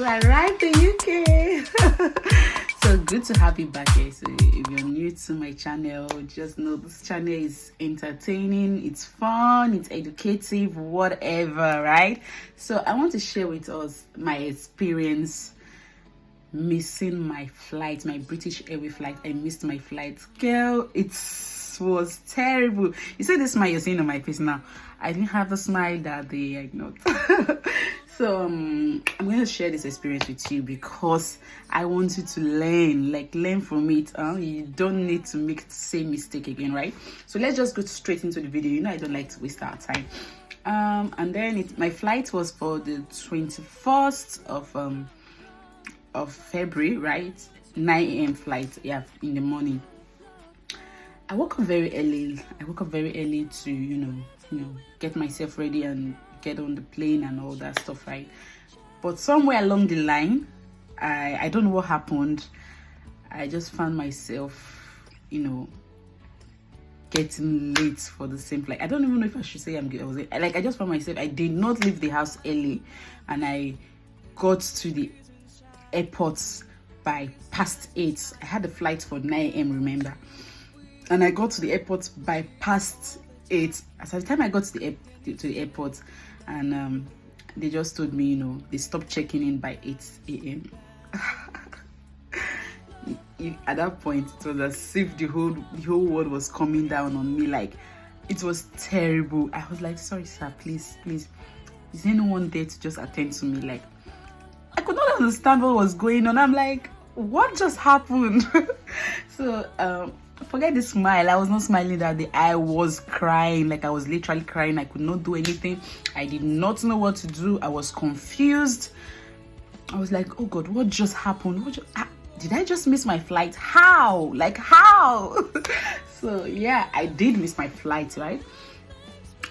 So I arrived in UK. So good to have you back here. So if you're new to my channel, just know this channel is entertaining, it's fun, it's educative, whatever, right? So I want to share with us my experience missing my flight, my British Airways flight. I missed my flight. Girl, it was terrible. You see this smile you're seeing on my face now? I didn't have the smile that day, I know. So I'm going to share this experience with you because I want you to learn from it. You don't need to make the same mistake again, right? So let's just go straight into the video. You know I don't like to waste our time. And then my flight was for the 21st of February, right? 9 a.m. flight, yeah, in the morning. I woke up very early. To you know get myself ready and get on the plane and all that stuff, right? But somewhere along the line, I don't know what happened. I just found myself, getting late for the same flight. I don't even know if I should say I just found myself, I did not leave the house early, and I got to the airport by past 8. I had a flight for 9 a.m. remember, and I got to the airport by past 8. As the time I got to the airport, and they just told me, they stopped checking in by 8 a.m. At that point, it was as if the whole world was coming down on me. Like, it was terrible. I was like, sorry sir, please, is there anyone there to just attend to me? Like, I could not understand what was going on. I'm like, what just happened? So forget the smile. I was not smiling that day. I was crying. Like, I was literally crying. I could not do anything. I did not know what to do. I was confused. I was like, oh God, what just happened? Did I just miss my flight? How? Like, how? So yeah, I did miss my flight, right?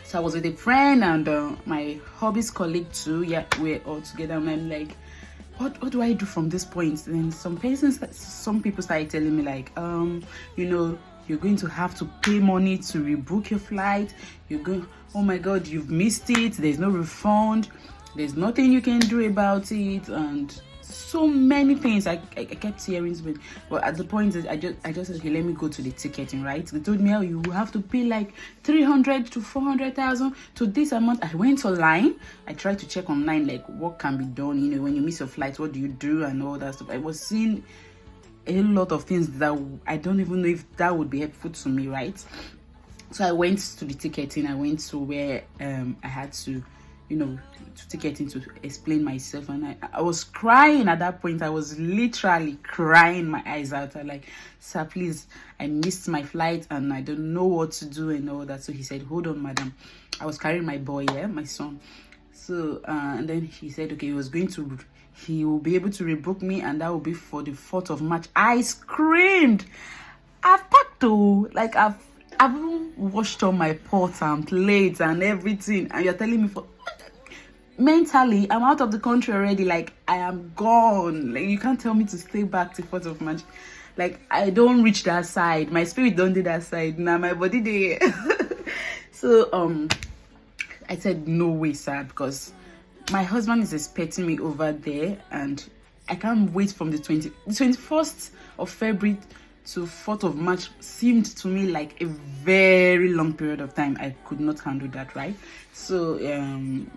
So I was with a friend and my hobbies colleague too. Yeah, we're all together, and I'm like, what do I do from this point? And some people started telling me like, you're going to have to pay money to rebook your flight. Oh my God, you've missed it. There's no refund. There's nothing you can do about it, and so many things. I kept hearing, but at the point I just said, okay, let me go to the ticketing, right? They told me, you have to pay like 300 to 400,000 to this amount. I went online. I tried to check online, like what can be done, when you miss your flight, what do you do and all that stuff. I was seeing a lot of things that I don't even know if that would be helpful to me, right? So I went to the ticketing. I went to where I had to to ticketing to explain myself, and I was crying at that point. I was literally crying my eyes out. I like, sir, please, I missed my flight and I don't know what to do and all that. So he said, hold on, madam. I was carrying my boy, my son. So and then he said, okay, he will be able to rebook me, and that will be for the 4th of March. I screamed. I've packed though, like I've washed all my pots and plates and everything, and you're telling me mentally, I'm out of the country already. Like, I am gone. Like, you can't tell me to stay back till 4th of March. Like, I don't reach that side. My spirit don't do that side. Now my body there. So I said, no way, sir, because my husband is expecting me over there, and I can't wait from the 21st of February to 4th of March seemed to me like a very long period of time. I could not handle that, right? So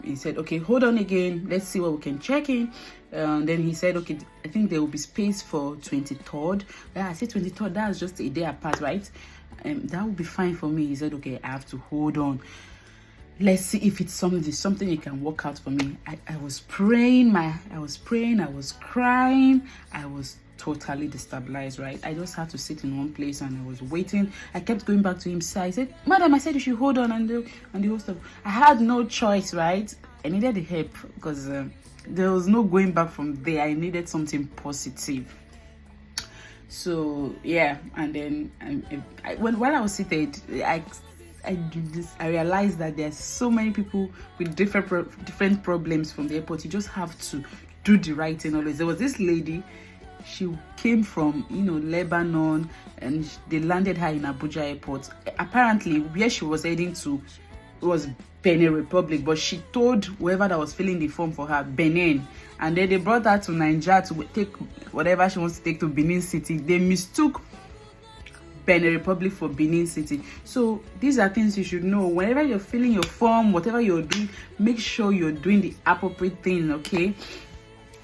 he said, okay, hold on again, let's see what we can check in. Then he said, okay, I think there will be space for 23rd. Yeah, I said 23rd, that's just a day apart, right? That will be fine for me. He said, okay, I have to hold on. Let's see if it's something you can work out for me. I was praying, I was crying, I was totally destabilized, right? I just had to sit in one place and I was waiting. I kept going back to him. So I said, madam, I said you should hold on and the whole stuff. I had no choice, right? I needed the help because there was no going back from there. I needed something positive. So yeah, and then while I was seated, I realized that there's so many people with different problems from the airport. You just have to do the right thing always. There was this lady. She came from Lebanon, and they landed her in Abuja airport. Apparently where she was heading to was Benin Republic, but she told whoever that was filling the form for her Benin, and then they brought her to Nigeria to take whatever she wants to take to Benin City. They mistook Benin Republic for Benin City. So these are things you should know. Whenever you're filling your form, whatever you're doing, make sure you're doing the appropriate thing, okay?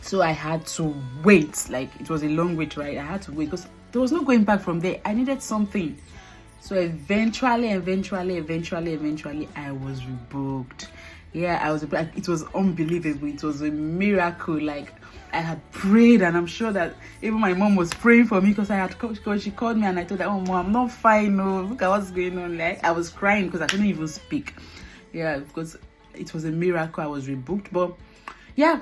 So I had to wait. Like, it was a long wait, right? I had to wait because there was no going back from there. I needed something. So eventually, I was rebooked. Yeah, I was. It was unbelievable. It was a miracle. Like, I had prayed, and I'm sure that even my mom was praying for me because she called me and I told her, "Oh, mom, I'm not fine. No, look at what's going on." Like, I was crying because I couldn't even speak. Yeah, because it was a miracle. I was rebooked, but yeah,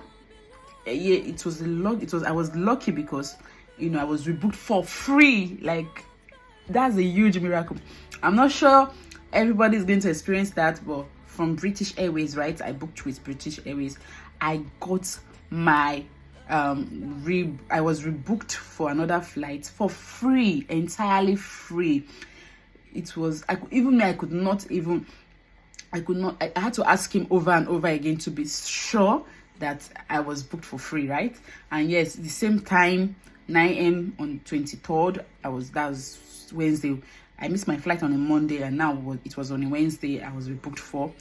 it was a luck. I was lucky because I was rebooked for free. Like, that's a huge miracle. I'm not sure everybody's going to experience that, but from British Airways, right? I booked with British Airways. I got my I was rebooked for another flight for free, entirely free. It was I had to ask him over and over again to be sure that I was booked for free, right? And yes, the same time, 9 a.m. on 23rd, that was Wednesday. I missed my flight on a Monday, and now it was on a Wednesday. I was rebooked for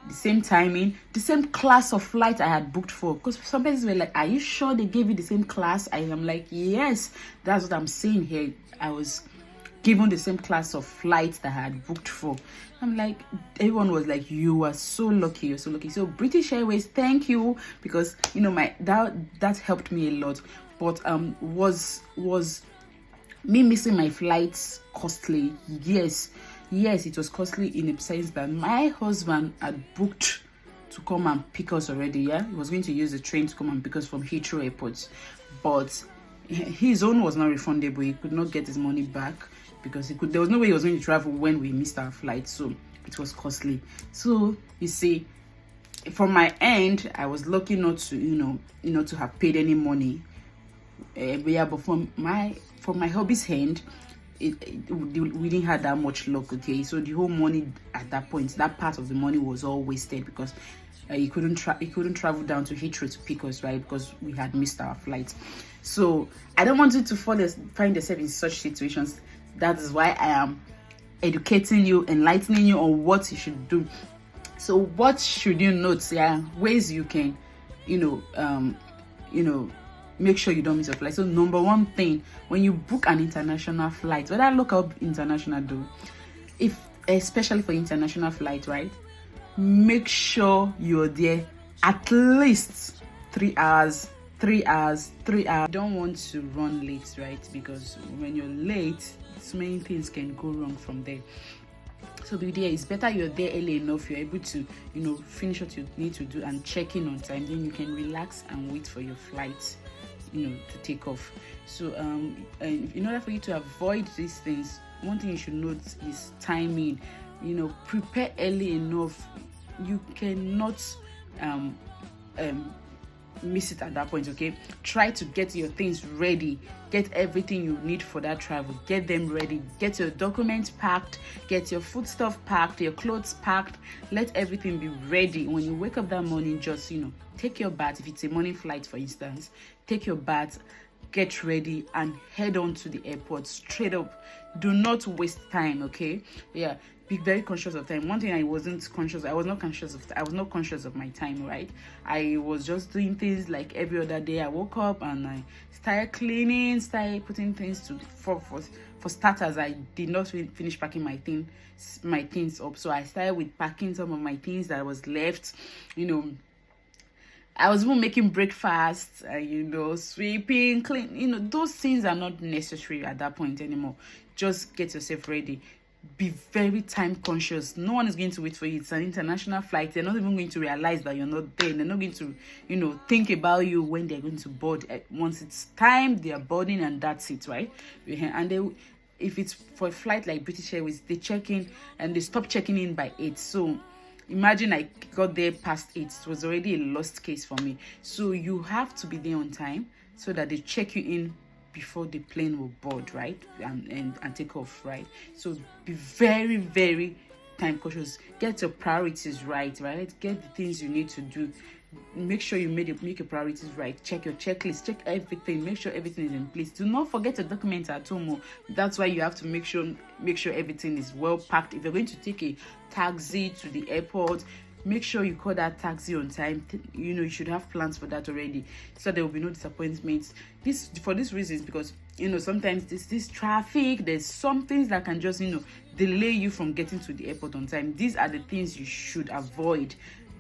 the same timing, the same class of flight I had booked for. Because some people were like, "Are you sure they gave you the same class?" I am like, "Yes, that's what I'm saying here. I was given the same class of flight that I had booked for." I'm like, everyone was like, "You are so lucky. You're so lucky." So British Airways, thank you, because that helped me a lot. But was me missing my flights costly? Yes, it was costly in the sense that my husband had booked to come and pick us already. Yeah, he was going to use the train to come and pick us from Heathrow Airport, but his own was not refundable. He could not get his money back because there was no way he was going to travel when we missed our flight, so it was costly. So you see, from my end, I was lucky not to to have paid any money. But from my hubby's hand, we didn't have that much luck. Okay, so the whole money at that point, that part of the money was all wasted because he couldn't travel down to Heathrow to pick us, right? Because we had missed our flight. So I don't want you to find yourself in such situations. That is why I am educating you, enlightening you on what you should do. So what should you note? Yeah, ways you can, make sure you don't miss your flight. So number one thing, when you book an international flight, whether local, international, especially for international flight, right? Make sure you're there at least 3 hours. 3 hours. You don't want to run late, right? Because when you're late, so many things can go wrong from there. So it's better you're there early enough, you're able to finish what you need to do and check in on time. Then you can relax and wait for your flight to take off. So and in order for you to avoid these things, one thing you should note is timing. Prepare early enough. You cannot miss it at that point. Okay, try to get your things ready, get everything you need for that travel, get them ready, get your documents packed, get your food stuff packed, your clothes packed. Let everything be ready. When you wake up that morning, just take your bath. If it's a morning flight, for instance, take your bath, get ready, and head on to the airport straight up. Do not waste time. Okay, yeah, be very conscious of time. One thing I was not conscious of my time, right? I was just doing things like every other day. I woke up and I started cleaning, started putting things for starters. I did not finish packing my things up, so I started with packing some of my things that was left. I was even making breakfast, sweeping, clean. Those things are not necessary at that point anymore. Just get yourself ready. Be very time conscious. No one is going to wait for you. It's an international flight. They're not even going to realize that you're not there. They're not going to, think about you when they're going to board. Once it's time, they are boarding, and that's it, right? And if it's for a flight like British Airways, they check in and they stop checking in by 8. So imagine I got there past 8. It was already a lost case for me. So you have to be there on time so that they check you in before the plane will board, right? And take off, right? So be very, very time cautious. Get your priorities right? Get the things you need to do. Make sure you make your priorities right. Check your checklist, check everything, make sure everything is in place. Do not forget your documents at home. That's why you have to make sure everything is well packed. If you're going to take a taxi to the airport, make sure you call that taxi on time. You should have plans for that already, so there will be no disappointments. For these reasons, because sometimes this traffic, there's some things that can just delay you from getting to the airport on time. These are the things you should avoid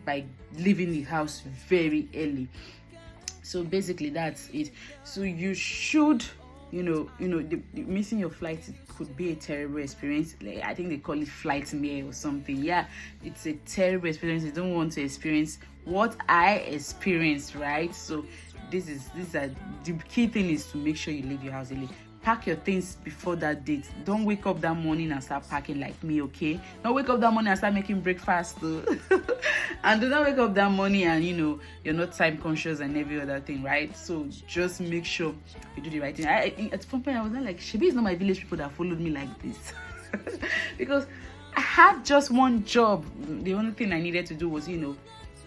by leaving the house very early. So basically that's it. So you should missing your flight could be a terrible experience. Like, I think they call it flight mare or something. Yeah, it's a terrible experience. You don't want to experience what I experienced, right? So the key thing is to make sure you leave your house early. Pack your things before that date. Don't wake up that morning and start packing like me, okay? Don't wake up that morning and start making breakfast too. And do not wake up that morning and you're not time conscious and every other thing, right? So just make sure you do the right thing. At some point I was like, Shebi, it's not my village people that followed me like this. Because I had just one job. The only thing I needed to do was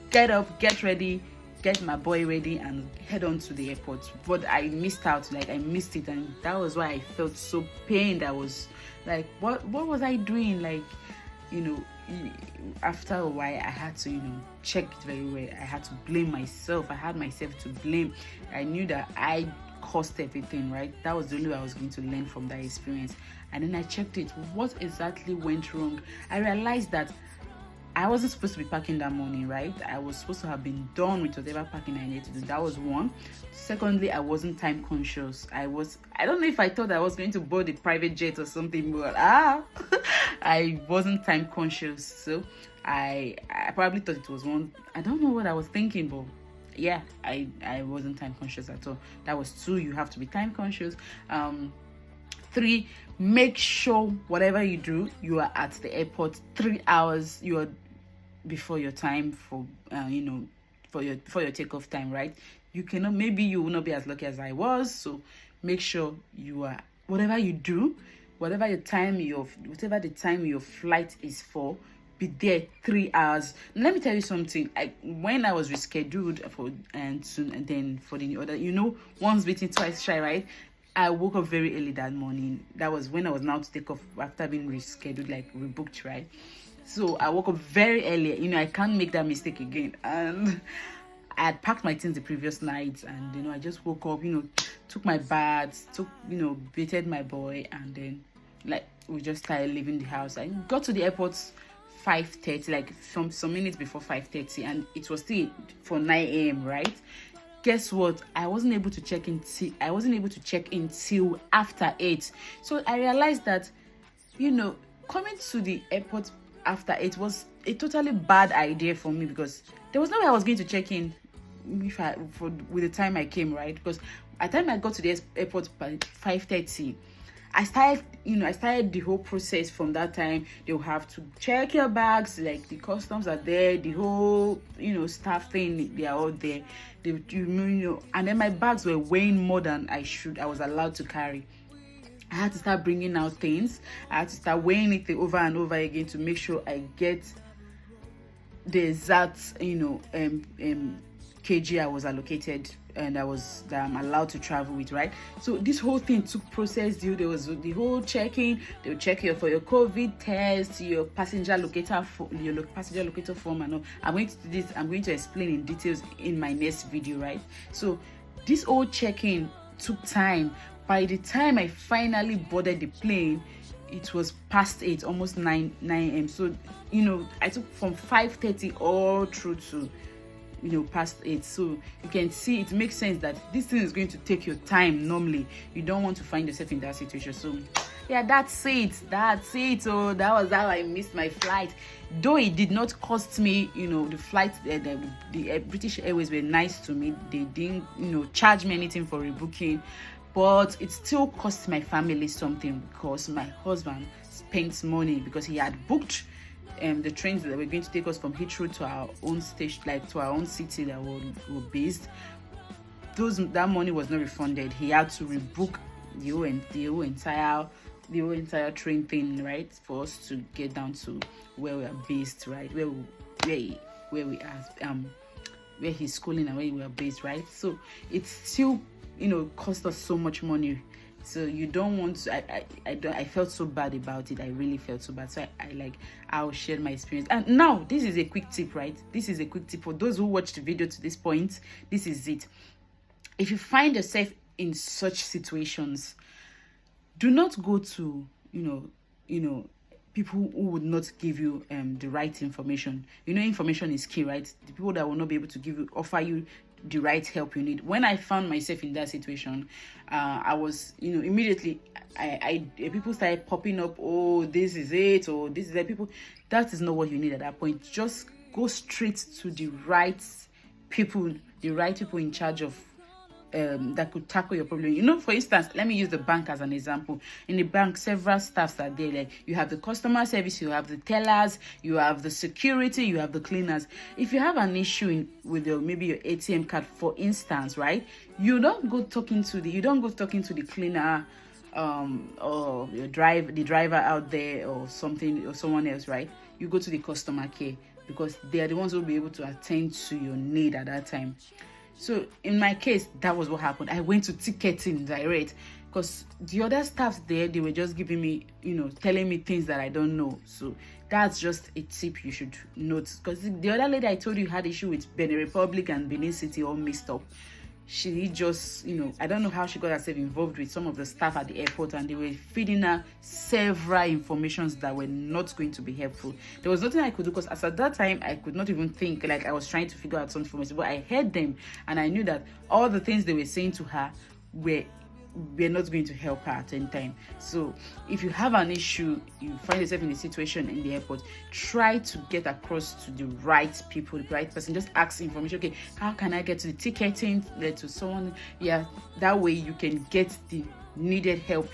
get up, get ready, get my boy ready, and head on to the airport. But I missed out. I missed it, and that was why I felt so pained. I was like, what was I doing? After a while I had to check it very well. I had to blame myself. I had myself to blame. I knew that I caused everything, right? That was the only way I was going to learn from that experience. And then I checked it. What exactly went wrong? I realized that I wasn't supposed to be packing that morning, right? I was supposed to have been done with whatever packing I needed to do. That was one. Secondly, I wasn't time conscious. I don't know if I thought I was going to board a private jet or something, but I wasn't time conscious. So I probably thought it was one. I don't know what I was thinking, but yeah, I wasn't time conscious at all. That was 2. You have to be time conscious. 3, make sure whatever you do, you are at the airport 3 hours before your time for your takeoff time, right? Maybe you will not be as lucky as I was, so make sure you are, whatever you do, whatever the time your flight is for, be there 3 hours. Let me tell you something. When I was rescheduled and then for the other, once bitten twice shy, right? I woke up very early that morning. That was when I was now to take off after being rescheduled, rebooked, right? So I woke up very early. I can't make that mistake again. And I had packed my things the previous night, and I just woke up, took my bath, bathed my boy, and then we just started leaving the house. I got to the airport 5:30, some minutes before 5:30, and it was still for 9 a.m., right? Guess what? I wasn't able to check in till after 8. So I realized that, coming to the airport after 8 was a totally bad idea for me, because there was no way I was going to check in with the time I came, right? Because at the time I got to the airport by 5:30, I started the whole process from that time. They'll have to check your bags, the customs are there, the whole, staff thing, they are all there. And then my bags were weighing more than I was allowed to carry. I had to start bringing out things. I had to start weighing it over and over again to make sure I get the exact, kg I was allocated and that I'm allowed to travel with, right? So this whole thing took process. There was the whole checking. They'll check you for your COVID test, your passenger locator form, and all. I'm going to do this. I'm going to explain in details in my next video, right? So this whole checking took time. By the time I finally boarded the plane, it was past 8, almost 9 a.m. So I took from 5:30 all through to past 8. So you can see it makes sense that this thing is going to take your time. Normally you don't want to find yourself in that situation. So yeah, that's it. So that was how I missed my flight, though it did not cost me the flight. The British Airways were nice to me. They didn't charge me anything for rebooking, but it still cost my family something, because my husband spent money because he had booked the trains that were going to take us from Heathrow to our own station, to our own city that were based. That money was not refunded. He had to rebook the whole entire the whole entire train thing, right, for us to get down to where we are based, right, where we are, where he's schooling and where we are based, right. So it's still, cost us so much money. So you don't want to. I felt so bad about it. I really felt so bad. So I'll share my experience. And now this is a quick tip, right? This is a quick tip for those who watched the video to this point. This is it. If you find yourself in such situations, do not go to people who would not give you the right information. Information is key, right? The people that will not be able to offer you the right help you need. When I found myself in that situation, I was, immediately, people started popping up. Oh, this is it, or this is it. People, that is not what you need at that point. Just go straight to the right people in charge of that could tackle your problem. For instance, let me use the bank as an example. In the bank, several staffs are there. Like, you have the customer service, you have the tellers, you have the security, you have the cleaners. If you have an issue with maybe your ATM card, for instance, right, you don't go talking to the cleaner or the driver out there or something, or someone else, right? You go to the customer care, because they are the ones who will be able to attend to your need at that time. So in my case, that was what happened. I went to ticketing direct, because the other staffs there, they were just giving me, telling me things that I don't know. So that's just a tip you should note. Because the other lady I told you had issue with Benin Republic and Benin City all mixed up. She just, I don't know how she got herself involved with some of the staff at the airport, and they were feeding her several informations that were not going to be helpful. There was nothing I could do, because at that time, I could not even think. Like, I was trying to figure out some information, but I heard them, and I knew that all the things they were saying to her were not going to help her at any time. So if you have an issue, you find yourself in a situation in the airport, try to get across to the right people, the right person. Just ask information. Okay, how can I get to the ticketing, to someone? Yeah, that way you can get the needed help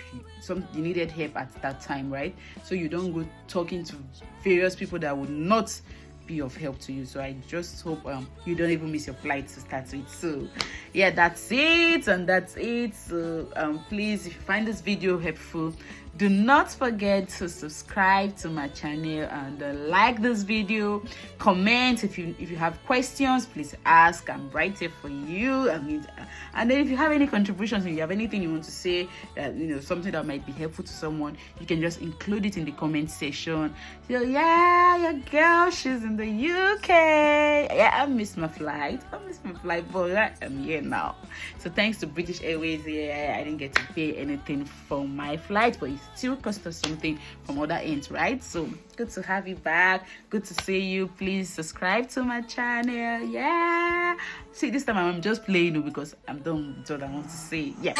at that time, right? So you don't go talking to various people that would not be of help to you. So I just hope you don't even miss your flight to start with. So yeah, that's it. So please, if you find this video helpful, do not forget to subscribe to my channel and like this video. Comment if you have questions, please ask. I'm right here for you. And then if you have any contributions and you have anything you want to say, something that might be helpful to someone, you can just include it in the comment section. So yeah, your girl, she's in the UK. Yeah, I missed my flight, but I'm here now. So thanks to British Airways, I didn't get to pay anything for my flight, but it still cost us something from other ends, right? So good to have you back. Good to see you. Please subscribe to my channel. Yeah. See, this time I'm just playing because I'm done with what I want to say. Yeah.